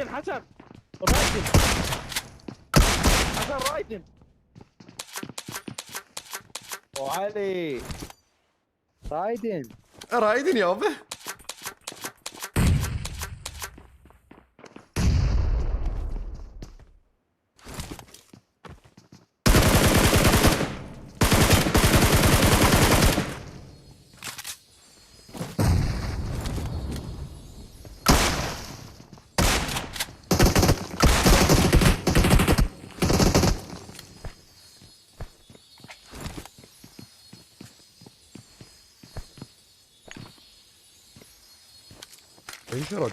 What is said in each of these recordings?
رايدن حسن رايدن حسن رايدن وعلي رايدن رايدين يابا. انشرد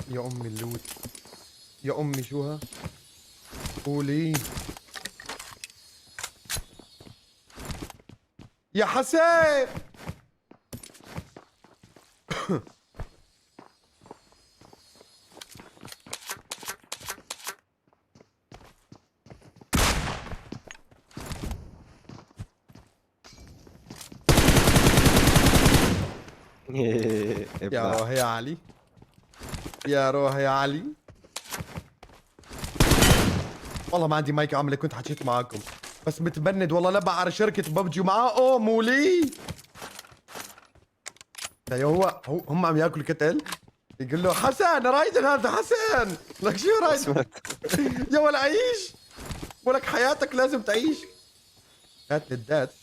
يا امي اللوت. يا امي شوها قولي يا حسين. يا روح يا علي، يا روح يا علي. والله ما عندي مايك عامله، كنت حكيت معاكم بس متبند والله. لبع على شركة ببجي معاه. اوه مولي يا هو هم عم ياكلوا كتل. يقول له حسن رايدن هذا حسن. لك شو رايدن يا ولا عيش ولك حياتك لازم تعيش. هات الدات